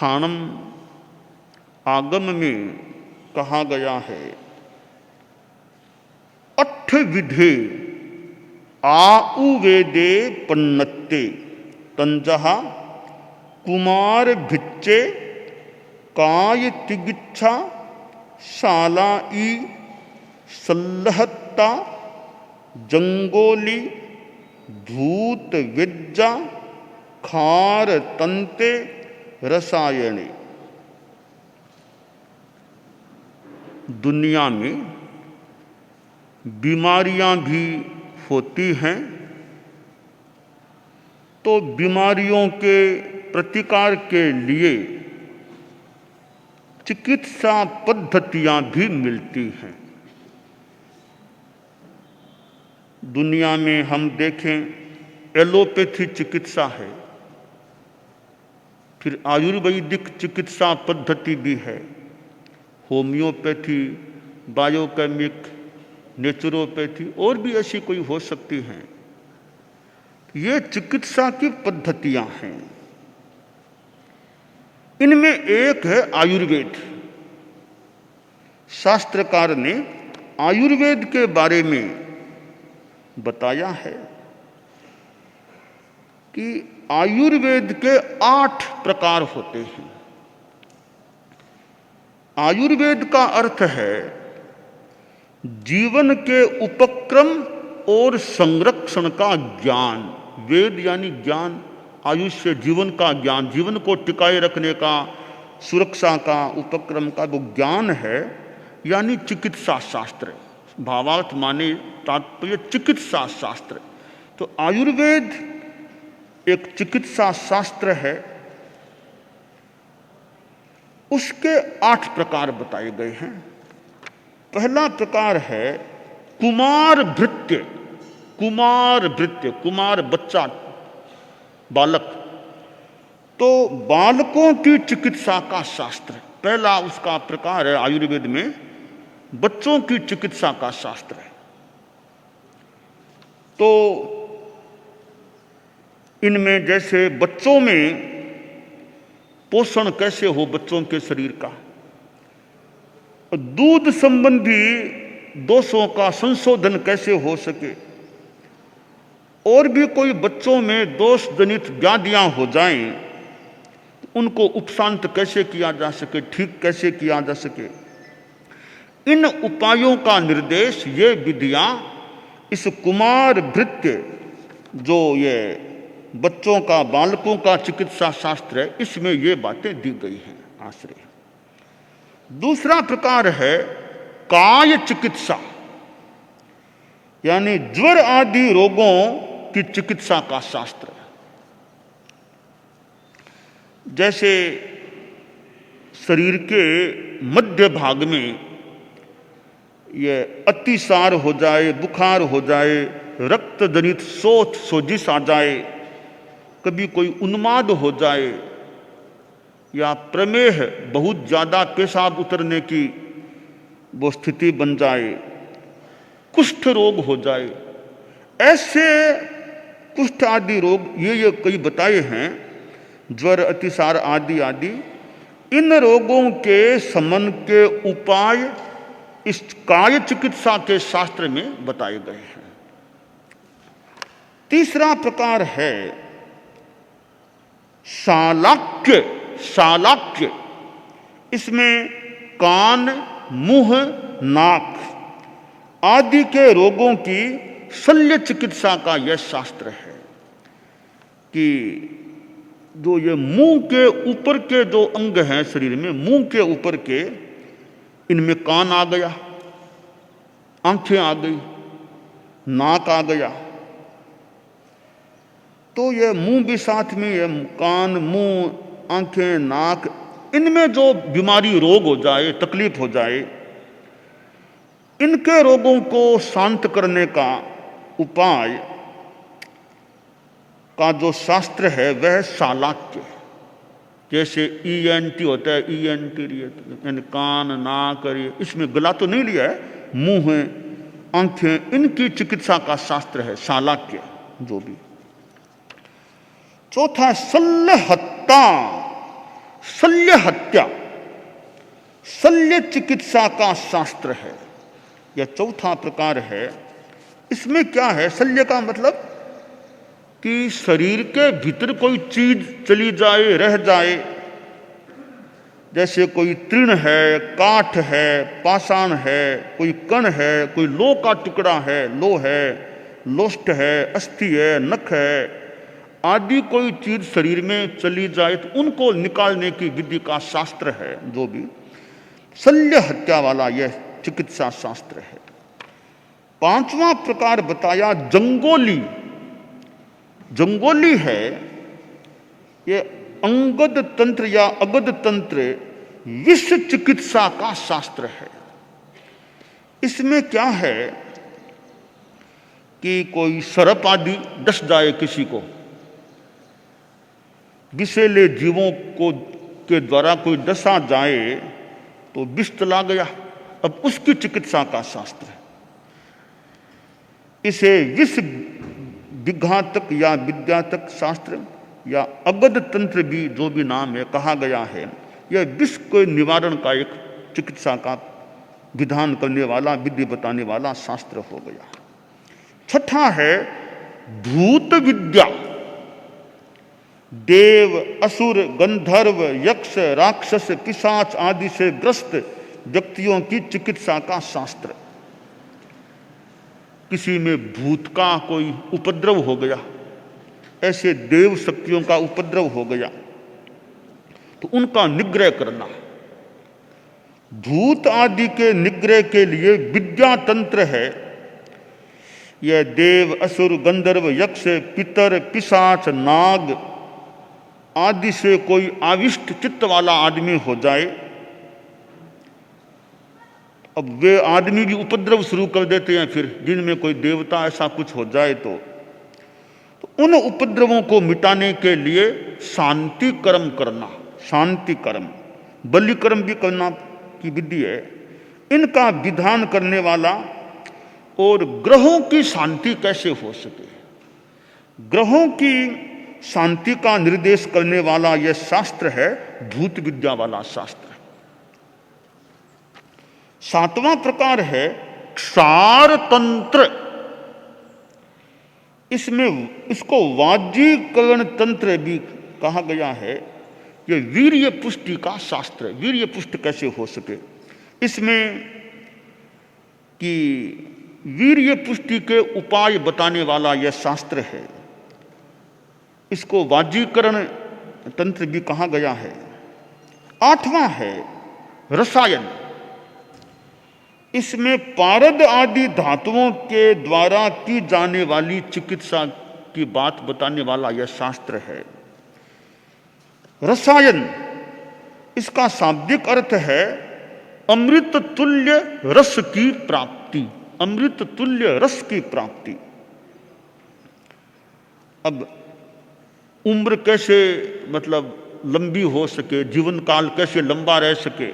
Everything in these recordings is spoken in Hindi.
स्थानम आगम में कहा गया है, अट्ठ विधे आउवेदे पन्नत्ते तंजहा कुमार भिच्चे काय तिगिच्छा शालाई सल्लहत्ता जंगोली धूत विद्या खार तंते रसायने। दुनिया में बीमारियां भी होती हैं, तो बीमारियों के प्रतिकार के लिए चिकित्सा पद्धतियां भी मिलती हैं। दुनिया में हम देखें एलोपैथी चिकित्सा है, फिर आयुर्वेदिक चिकित्सा पद्धति भी है, होम्योपैथी, बायोकेमिक, नेचुरोपैथी और भी ऐसी कोई हो सकती हैं। ये चिकित्सा की पद्धतियां हैं। इनमें एक है आयुर्वेद। शास्त्रकार ने आयुर्वेद के बारे में बताया है कि आयुर्वेद के 8 प्रकार होते हैं। आयुर्वेद का अर्थ है जीवन के उपक्रम और संरक्षण का ज्ञान। वेद यानी ज्ञान, आयुष्य जीवन का ज्ञान, जीवन को टिकाए रखने का, सुरक्षा का, उपक्रम का वो ज्ञान है, यानी चिकित्सा शास्त्र। भावार्थ माने तात्पर्य चिकित्सा शास्त्र। तो आयुर्वेद एक चिकित्सा शास्त्र है। उसके 8 प्रकार बताए गए हैं। पहला प्रकार है कुमार भृत्य। कुमार भृत्य, कुमार बच्चा, बालक। तो बालकों की चिकित्सा का शास्त्र पहला उसका प्रकार है। आयुर्वेद में बच्चों की चिकित्सा का शास्त्र है। तो इनमें जैसे बच्चों में पोषण कैसे हो बच्चों के शरीर का, दूध संबंधी दोषों का संशोधन कैसे हो सके, और भी कोई बच्चों में दोष जनित व्याधियां हो जाएं, उनको उपशांत कैसे किया जा सके, ठीक कैसे किया जा सके, इन उपायों का निर्देश ये विधियां इस कुमार भृत्य जो ये बच्चों का, बालकों का चिकित्सा शास्त्र है, इसमें ये बातें दी गई हैं आश्रय। दूसरा प्रकार है काय चिकित्सा, यानी ज्वर आदि रोगों की चिकित्सा का शास्त्र। जैसे शरीर के मध्य भाग में ये अतिसार हो जाए, बुखार हो जाए, रक्त जनित शोथ सोजिश आ जाए, कभी कोई उन्माद हो जाए, या प्रमेह बहुत ज़्यादा पेशाब उतरने की वो स्थिति बन जाए, कुष्ठ रोग हो जाए, ऐसे कुष्ठ आदि रोग ये कई बताए हैं, ज्वर, अतिसार आदि आदि। इन रोगों के शमन के उपाय इस काय चिकित्सा के शास्त्र में बताए गए हैं। तीसरा प्रकार है शालाक्य। शालाक्य इसमें कान, मुंह, नाक आदि के रोगों की शल्य चिकित्सा का यह शास्त्र है कि जो ये मुंह के ऊपर के जो अंग हैं शरीर में, मुंह के ऊपर के, इनमें कान आ गया, आंखें आ गई, नाक आ गया, तो ये मुंह भी साथ में, ये कान, मुंह, आंखें, नाक, इनमें जो बीमारी रोग हो जाए, तकलीफ हो जाए, इनके रोगों को शांत करने का उपाय का जो शास्त्र है वह शालाक्य। जैसे ENT होता है, ENT यानी कान, नाक, इसमें गला तो नहीं लिया है, मुंह, आंखें, इनकी चिकित्सा का शास्त्र है शालाक्य जो भी। चौथा सल्लहत्ता, शल्य हत्या, शल्य चिकित्सा का शास्त्र है। यह चौथा प्रकार है। इसमें क्या है? शल्य का मतलब कि शरीर के भीतर कोई चीज चली जाए, रह जाए, जैसे कोई तृण है, काठ है, पाषाण है, कोई कण है, कोई लोह का टुकड़ा है, लोह है, लोष्ट है, अस्थि है, नख है आदि कोई चीज शरीर में चली जाए तो उनको निकालने की विधि का शास्त्र है। जो भी शल्य हत्या वाला यह चिकित्सा शास्त्र है। पांचवा प्रकार बताया जंगोली। जंगोली है ये अंगद तंत्र या अगध तंत्र विष चिकित्सा का शास्त्र है। इसमें क्या है कि कोई सर्प आदि डस जाए किसी को, विषैले जीवों को के द्वारा कोई डसा जाए तो विष चला गया, अब उसकी चिकित्सा का शास्त्र है। इसे विष विघातक या विद्यातक शास्त्र या अगध तंत्र भी जो भी नाम है कहा गया है। यह विष के निवारण का एक चिकित्सा का विधान करने वाला, विधि बताने वाला शास्त्र हो गया। छठा है भूत विद्या। देव, असुर, गंधर्व, यक्ष, राक्षस, पिशाच आदि से ग्रस्त व्यक्तियों की चिकित्सा का शास्त्र। किसी में भूत का कोई उपद्रव हो गया, ऐसे देव शक्तियों का उपद्रव हो गया तो उनका निग्रह करना। भूत आदि के निग्रह के लिए विद्या तंत्र है। यह देव, असुर, गंधर्व, यक्ष, पितर, पिशाच, नाग आदि से कोई आविष्ट चित्त वाला आदमी हो जाए, अब वे आदमी भी उपद्रव शुरू कर देते हैं। फिर जिनमें कोई देवता ऐसा कुछ हो जाए तो उन उपद्रवों को मिटाने के लिए शांति कर्म करना, शांति कर्म, बलि कर्म भी करना की विधि है। इनका विधान करने वाला और ग्रहों की शांति कैसे हो सके, ग्रहों की शांति का निर्देश करने वाला यह शास्त्र है भूत विद्या वाला शास्त्र। सातवां प्रकार है क्षार तंत्र। इसमें इसको वाजीकरण तंत्र भी कहा गया है। यह वीर्य पुष्टि का शास्त्र है। वीर्य पुष्ट कैसे हो सके, इसमें कि वीर्य पुष्टि के उपाय बताने वाला यह शास्त्र है। इसको वाजीकरण तंत्र भी कहा गया है। आठवां है रसायन। इसमें पारद आदि धातुओं के द्वारा की जाने वाली चिकित्सा की बात बताने वाला यह शास्त्र है। रसायन, इसका शाब्दिक अर्थ है अमृत तुल्य रस की प्राप्ति। अमृत तुल्य रस की प्राप्ति। अब उम्र कैसे मतलब लंबी हो सके, जीवन काल कैसे लंबा रह सके,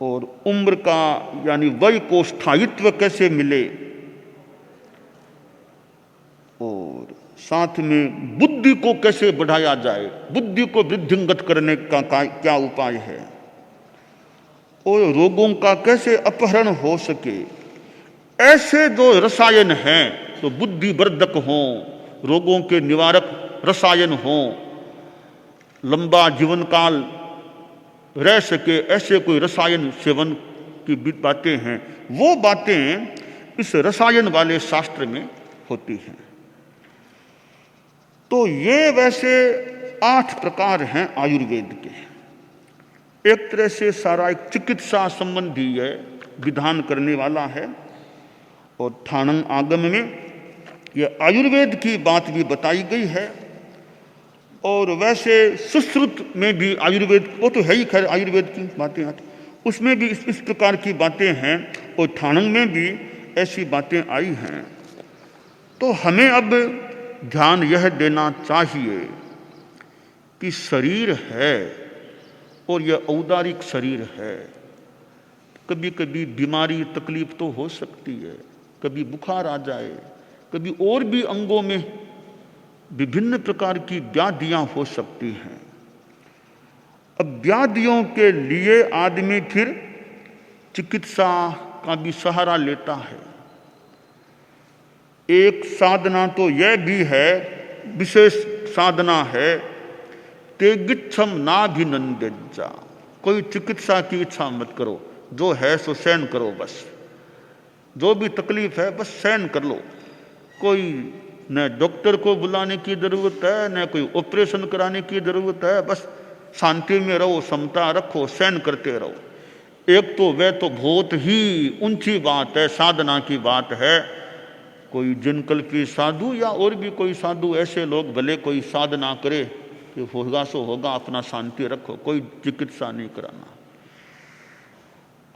और उम्र का यानी वय को स्थायित्व कैसे मिले, और साथ में बुद्धि को कैसे बढ़ाया जाए, बुद्धि को वृद्धिंगत करने का क्या उपाय है, और रोगों का कैसे अपहरण हो सके। ऐसे जो रसायन हैं तो बुद्धिवर्धक हों, रोगों के निवारक रसायन हों, लंबा जीवन काल रह सके, ऐसे कोई रसायन सेवन की बातें हैं, वो बातें इस रसायन वाले शास्त्र में होती हैं। तो ये वैसे 8 प्रकार हैं आयुर्वेद के। एक तरह से सारा एक चिकित्सा संबंधी है, विधान करने वाला है। और ठाणन आगम में यह आयुर्वेद की बात भी बताई गई है। और वैसे सुश्रुत में भी आयुर्वेद, वो तो है ही खैर आयुर्वेद की बातें आती, उसमें भी इस प्रकार की बातें हैं। और ठाणन में भी ऐसी बातें आई हैं। तो हमें अब ध्यान यह देना चाहिए कि शरीर है और यह औदारिक शरीर है। कभी कभी बीमारी तकलीफ तो हो सकती है, कभी बुखार आ जाए, कभी और भी अंगों में विभिन्न प्रकार की व्याधियां हो सकती हैं। अब व्याधियों के लिए आदमी फिर चिकित्सा का भी सहारा लेता है। एक साधना तो यह भी है, विशेष साधना है, तेगिच्छम नाभिनंदिजा। कोई चिकित्सा की इच्छा मत करो, जो है सो सहन करो, बस जो भी तकलीफ है बस सहन कर लो। कोई न डॉक्टर को बुलाने की जरूरत है, न कोई ऑपरेशन कराने की जरूरत है, बस शांति में रहो, समता रखो, सहन करते रहो। एक तो वह तो बहुत ही ऊंची बात है, साधना की बात है। कोई जिनकल्पी साधु या और भी कोई साधु, ऐसे लोग भले कोई साधना करे कि होगा सो होगा, अपना शांति रखो, कोई चिकित्सा नहीं कराना।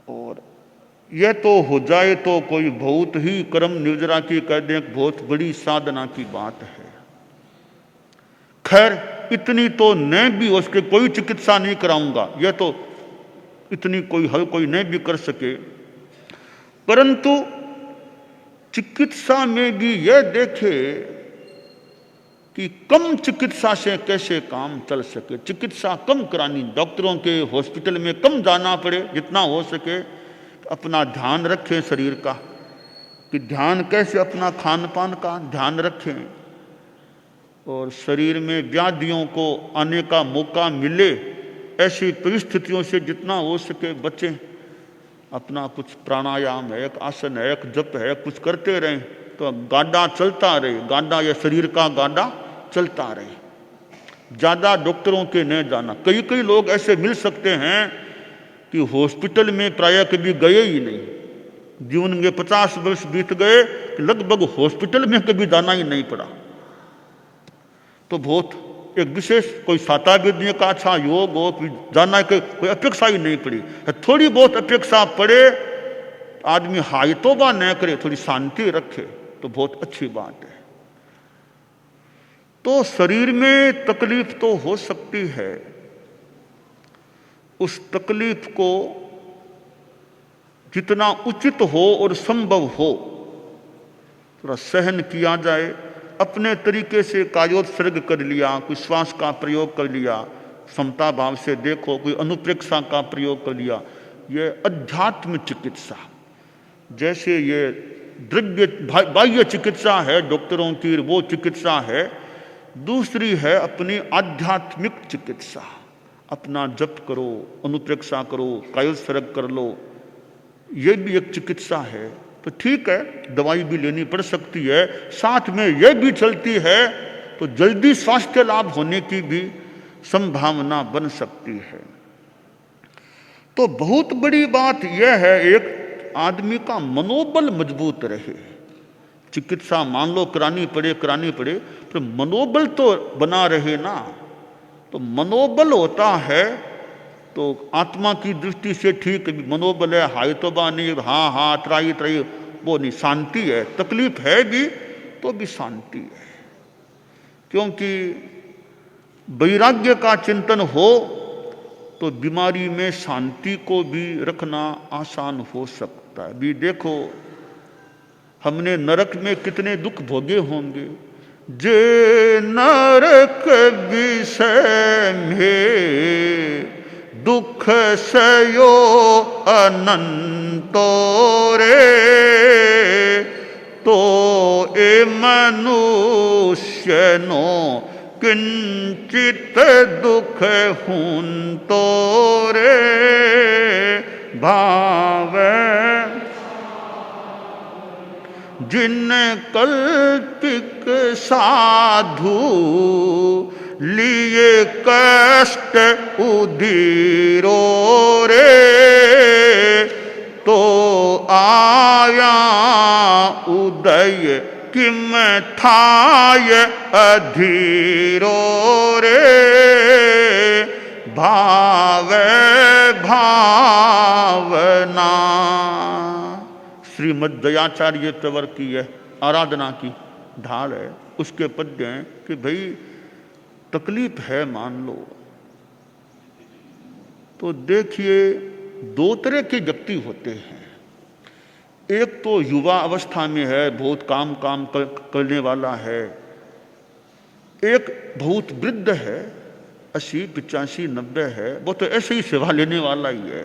और यह तो हो जाए तो कोई बहुत ही कर्म निर्जरा की कह दें, बहुत बड़ी साधना की बात है। खैर इतनी तो न भी उसके कोई चिकित्सा नहीं कराऊंगा, यह तो इतनी कोई हल कोई नहीं भी कर सके, परंतु चिकित्सा में भी यह देखे कि कम चिकित्सा से कैसे काम चल सके। चिकित्सा कम करानी, डॉक्टरों के हॉस्पिटल में कम जाना पड़े, जितना हो सके अपना ध्यान रखें शरीर का, कि ध्यान कैसे, अपना खान पान का ध्यान रखें, और शरीर में व्याधियों को आने का मौका मिले ऐसी परिस्थितियों से जितना हो सके बचें। अपना कुछ प्राणायाम है, एक आसन है, एक जप है, कुछ करते रहें तो गाड़ा चलता रहे, गाड़ा या शरीर का गाड़ा चलता रहे। ज़्यादा डॉक्टरों के न जाना। कई कई लोग ऐसे मिल सकते हैं कि हॉस्पिटल में प्रायः कभी गए ही नहीं, जीवन में 50 वर्ष बीत गए कि लगभग हॉस्पिटल में कभी जाना ही नहीं पड़ा। तो बहुत एक विशेष कोई साताविद्य का अच्छा योग हो, जाना के कोई अपेक्षा ही नहीं पड़ी। थोड़ी बहुत अपेक्षा पड़े, आदमी हाय तौबा न करे, थोड़ी शांति रखे तो बहुत अच्छी बात है। तो शरीर में तकलीफ तो हो सकती है, उस तकलीफ को जितना उचित हो और संभव हो थोड़ा सहन किया जाए। अपने तरीके से कायोत्सर्ग कर लिया, कोई श्वास का प्रयोग कर लिया, समता भाव से देखो, कोई अनुप्रेक्षा का प्रयोग कर लिया। ये अध्यात्म चिकित्सा, जैसे ये द्रव्य बाह्य चिकित्सा है डॉक्टरों की, वो चिकित्सा है। दूसरी है अपनी आध्यात्मिक चिकित्सा। अपना जप करो, अनुप्रेक्षा करो, कायोत्सर्ग कर लो, ये भी एक चिकित्सा है। तो ठीक है, दवाई भी लेनी पड़ सकती है, साथ में यह भी चलती है तो जल्दी स्वास्थ्य लाभ होने की भी संभावना बन सकती है। तो बहुत बड़ी बात यह है, एक आदमी का मनोबल मजबूत रहे। चिकित्सा मान लो करानी पड़े, पर मनोबल तो बना रहे ना। तो मनोबल होता है तो आत्मा की दृष्टि से ठीक है, मनोबल है, हाय तौबा नहीं, हाँ त्राई वो नहीं, शांति है। तकलीफ है भी तो भी शांति है, क्योंकि वैराग्य का चिंतन हो तो बीमारी में शांति को भी रखना आसान हो सकता है। भी देखो, हमने नरक में कितने दुख भोगे होंगे। जे नरक विषय में दुख सयो अनंतो रे, तो ए मनुष्य नो किंचित दुख हुंतो रे भाव। जिन कल्पिक साधु लिए कष्ट उदीरो रे, तो आया उदय किम थाय अधीरो रे भाव भावना। श्रीमद् दयाचार्य प्रवर की यह आराधना की ढाल है। उसके पद्य हैं कि भाई तकलीफ है मान लो, तो देखिए दो तरह के व्यक्ति होते हैं। एक तो युवा अवस्था में है, बहुत काम करने वाला है, एक बहुत वृद्ध है, 80, 85, 90 है, वो तो ऐसे ही सेवा लेने वाला ही है।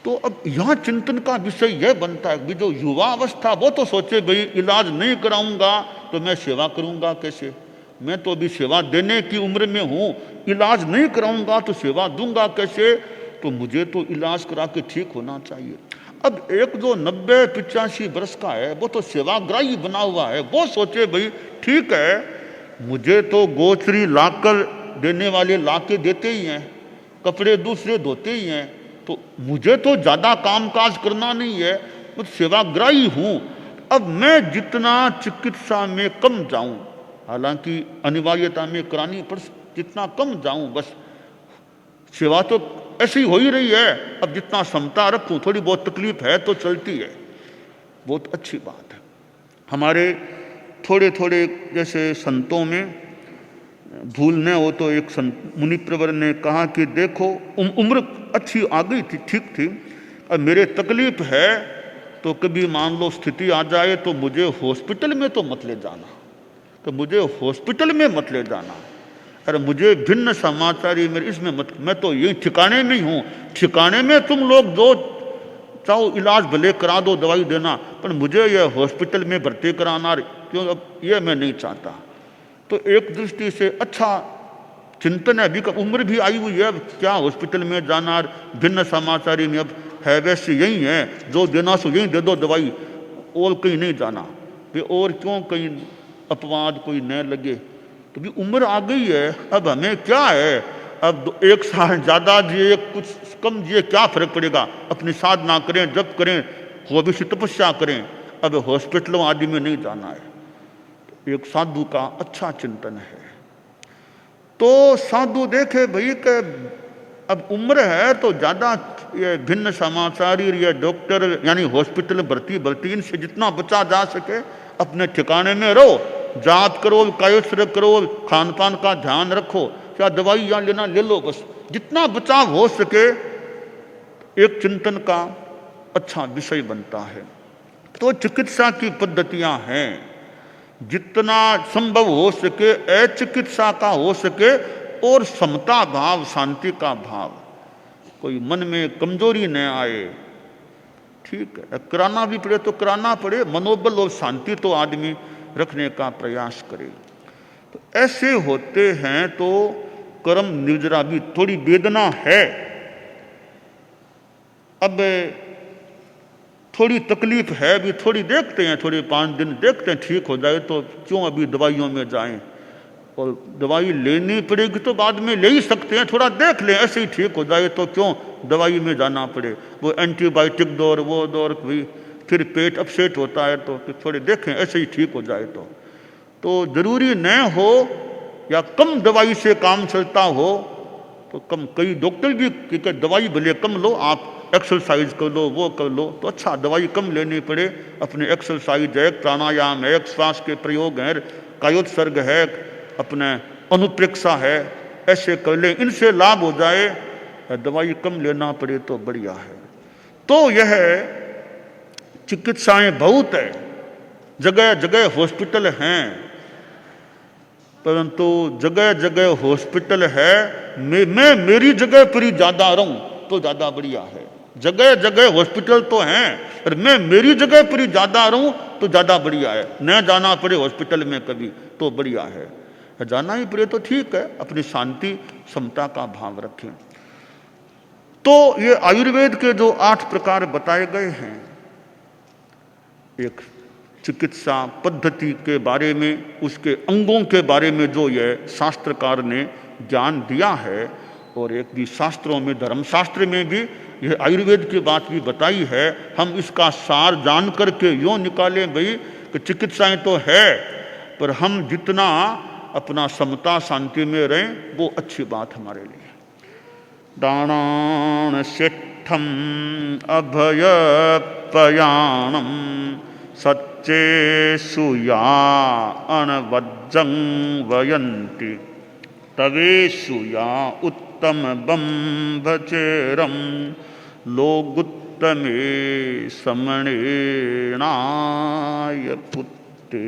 तो अब यहाँ चिंतन का विषय यह बनता है कि जो युवा अवस्था वो तो सोचे भाई इलाज नहीं कराऊंगा तो मैं सेवा करूंगा कैसे, मैं तो अभी सेवा देने की उम्र में हूँ, इलाज नहीं कराऊंगा तो सेवा दूंगा कैसे, तो मुझे तो इलाज करा के ठीक होना चाहिए। अब एक जो 90-85 वर्ष का है वो तो सेवाग्राही बना हुआ है, वो सोचे भाई ठीक है मुझे तो गोचरी लाकर देने वाले लाके देते ही हैं, कपड़े दूसरे धोते ही हैं, तो मुझे तो ज़्यादा कामकाज करना नहीं है, कुछ सेवाग्राही हूँ। अब मैं जितना चिकित्सा में कम जाऊँ, हालांकि अनिवार्यता में करानी पर जितना कम जाऊँ, बस सेवा तो ऐसी हो ही रही है, अब जितना क्षमता रखूँ, थोड़ी बहुत तकलीफ है तो चलती है, बहुत अच्छी बात है। हमारे थोड़े थोड़े जैसे संतों में भूल न हो तो एक मुनि प्रवर ने कहा कि देखो उम्र अच्छी आ गई थी, ठीक थी, अब मेरे तकलीफ है तो कभी मान लो स्थिति आ जाए तो मुझे हॉस्पिटल में तो मत ले जाना, तो मुझे हॉस्पिटल में मत ले जाना, अरे मुझे भिन्न समाचारी मेरे इसमें मत, मैं तो यही ठिकाने में ही हूँ, ठिकाने में तुम लोग जो चाहो इलाज भले करा दो, दवाई देना, पर मुझे यह हॉस्पिटल में भर्ती कराना क्यों, अब यह मैं नहीं चाहता। तो एक दृष्टि से अच्छा चिंतन है, अभी का उम्र भी आई हुई है, क्या हॉस्पिटल में जाना, भिन्न समाचारी में अब है वैसे यही है, जो देना सो यही दे दो दवाई, और कहीं नहीं जाना, वे और क्यों कहीं अपवाद कोई न लगे। तो भी उम्र आ गई है, अब हमें क्या है, अब 1 साल ज़्यादा जिए कुछ कम जिए क्या फर्क पड़ेगा, अपनी साधना करें, जप करें, वो भी तपस्या करें, अब हॉस्पिटलों आदि में नहीं जाना है। एक साधु का अच्छा चिंतन है। तो साधु देखे भाई कि अब उम्र है तो ज़्यादा ये भिन्न समाचारी या डॉक्टर यानी हॉस्पिटल भर्ती इनसे जितना बचा जा सके अपने ठिकाने में रहो, जाप करो, कायोत्सर्ग करो, खान पान का ध्यान रखो, क्या दवाई यहाँ लेना ले लो, बस जितना बचाव हो सके एक चिंतन का अच्छा विषय बनता है। तो चिकित्सा की पद्धतियां हैं, जितना संभव हो सके अचिकित्सा का हो सके और समता भाव, शांति का भाव, कोई मन में कमजोरी न आए, ठीक है, कराना भी पड़े तो कराना पड़े, मनोबल और शांति तो आदमी रखने का प्रयास करे। तो ऐसे होते हैं तो कर्म निर्जरा भी थोड़ी वेदना है, अब थोड़ी तकलीफ है, अभी थोड़ी देखते हैं, थोड़ी 5 दिन देखते हैं, ठीक हो जाए तो क्यों अभी दवाइयों में जाएं, और दवाई लेनी पड़ेगी तो बाद में ले ही सकते हैं, थोड़ा देख लें, ऐसे ही ठीक हो जाए तो क्यों दवाई में जाना पड़े, वो एंटीबायोटिक दो और वो दो, भी फिर पेट अपसेट होता है तो थोड़े देखें ऐसे ही ठीक हो जाए तो जरूरी न हो या कम दवाई से काम चलता हो तो कम, कई डॉक्टर भी कि दवाई भले कम लो, आप एक्सरसाइज कर लो, वो कर लो, तो अच्छा दवाई कम लेनी पड़े, अपने एक्सरसाइज है, प्राणायाम है, श्वास के प्रयोग है, कायोत्सर्ग है, अपने अनुप्रेक्षा है, ऐसे कर ले, इनसे लाभ हो जाए, दवाई कम लेना पड़े तो बढ़िया है। तो यह चिकित्साएं बहुत है, जगह जगह हॉस्पिटल हैं, परंतु जगह जगह हॉस्पिटल है, मैं मेरी जगह पर ही ज्यादा रहूं तो ज्यादा बढ़िया है। जगह जगह हॉस्पिटल तो हैं, पर मैं मेरी जगह पर ही ज्यादा रहूं तो ज्यादा बढ़िया है, न जाना पड़े हॉस्पिटल में कभी तो बढ़िया है, जाना ही पड़े तो ठीक है, अपनी शांति समता का भाव रखें। तो ये आयुर्वेद के जो 8 प्रकार बताए गए हैं, एक चिकित्सा पद्धति के बारे में, उसके अंगों के बारे में जो ये शास्त्रकार ने ज्ञान दिया है, और एक भी शास्त्रों में, धर्मशास्त्र में भी यह आयुर्वेद की बात भी बताई है, हम इसका सार जान करके यूँ निकालें भाई कि चिकित्साएं तो है, पर हम जितना अपना समता शांति में रहें वो अच्छी बात हमारे लिए। दानान शिष्ठम अभय पयाणम सच्चे सुया अनवज्जं वयन्ति तवेशुया उत्तम बंभचेरम लोगुत्तमे समणेनाय पुत्ते।